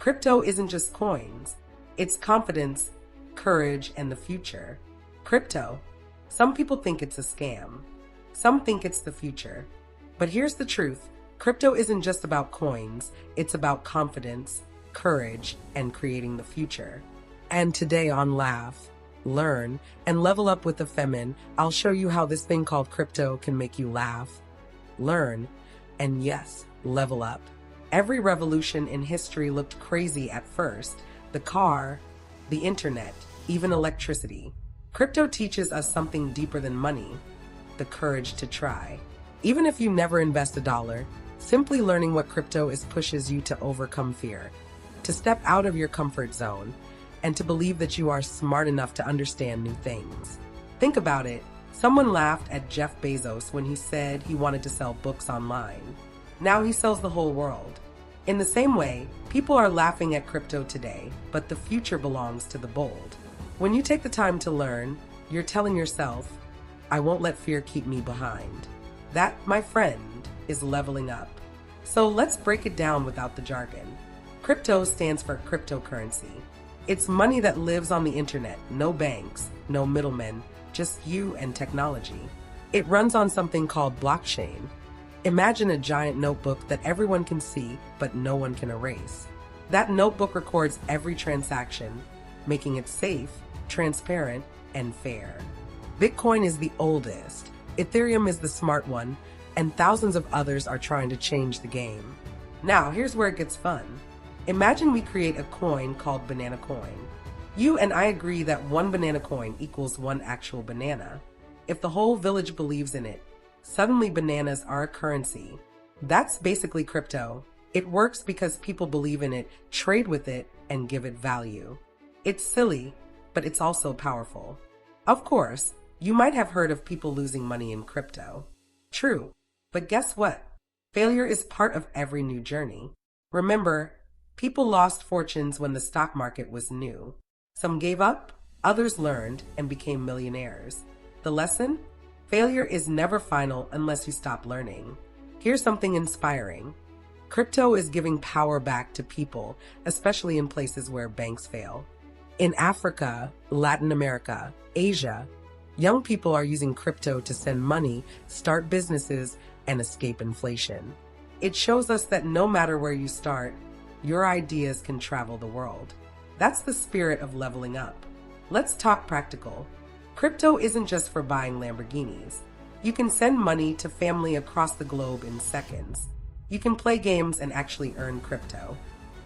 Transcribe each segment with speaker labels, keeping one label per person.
Speaker 1: Crypto isn't just coins. It's confidence, courage, and the future. Crypto. Some people think it's a scam. Some think it's the future. But here's the truth. Crypto isn't just about coins. It's about confidence, courage, and creating the future. And today on Laugh, Learn, and Level Up with Afemine, I'll show you how this thing called crypto can make you laugh, learn, and yes, level up. Every revolution in history looked crazy at first. The car, the internet, even electricity. Crypto teaches us something deeper than money, the courage to try. Even if you never invest $1, simply learning what crypto is pushes you to overcome fear, to step out of your comfort zone, and to believe that you are smart enough to understand new things. Think about it. Someone laughed at Jeff Bezos when he said he wanted to sell books online. Now he sells the whole world. In the same way, people are laughing at crypto today, but the future belongs to the bold. When you take the time to learn, you're telling yourself, I won't let fear keep me behind. That, my friend, is leveling up. So let's break it down without the jargon. Crypto stands for cryptocurrency. It's money that lives on the internet, no banks, no middlemen, just you and technology. It runs on something called blockchain. Imagine a giant notebook that everyone can see, but no one can erase. That notebook records every transaction, making it safe, transparent, and fair. Bitcoin is the oldest, Ethereum is the smart one, and thousands of others are trying to change the game. Now, here's where it gets fun. Imagine we create a coin called BananaCoin. You and I agree that one banana coin equals one actual banana. If the whole village believes in it, suddenly bananas are a currency. That's basically crypto. It works because people believe in it, trade with it, and give it value. It's silly, but it's also powerful. Of course, you might have heard of people losing money in crypto. True, but guess what? Failure is part of every new journey. Remember, people lost fortunes when the stock market was new. Some gave up, others learned, and became millionaires. The lesson? Failure is never final unless you stop learning. Here's something inspiring. Crypto is giving power back to people, especially in places where banks fail. In Africa, Latin America, Asia, young people are using crypto to send money, start businesses, and escape inflation. It shows us that no matter where you start, your ideas can travel the world. That's the spirit of leveling up. Let's talk practical. Crypto isn't just for buying Lamborghinis. You can send money to family across the globe in seconds. You can play games and actually earn crypto.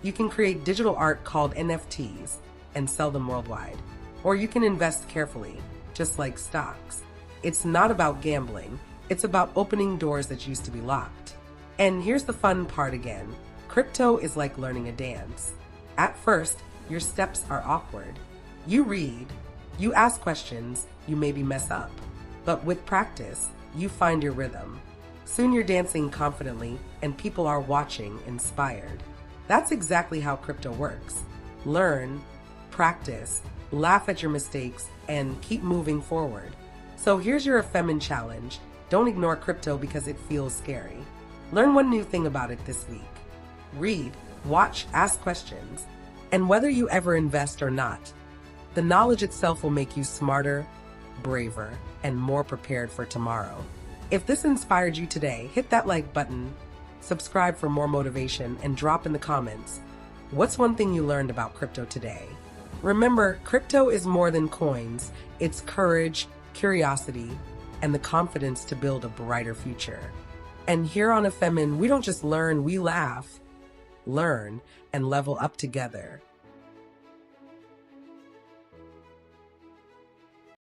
Speaker 1: You can create digital art called NFTs and sell them worldwide. Or you can invest carefully, just like stocks. It's not about gambling. It's about opening doors that used to be locked. And here's the fun part again. Crypto is like learning a dance. At first, your steps are awkward. You read, you ask questions, you maybe mess up. But with practice, you find your rhythm. Soon you're dancing confidently and people are watching, inspired. That's exactly how crypto works. Learn, practice, laugh at your mistakes, and keep moving forward. So here's your Afemine challenge. Don't ignore crypto because it feels scary. Learn one new thing about it this week. Read, watch, ask questions. And whether you ever invest or not, the knowledge itself will make you smarter, braver, and more prepared for tomorrow. If this inspired you today, hit that like button, subscribe for more motivation, and drop in the comments, what's one thing you learned about crypto today? Remember, crypto is more than coins. It's courage, curiosity, and the confidence to build a brighter future. And here on Afemine, we don't just learn, we laugh, learn, and level up together.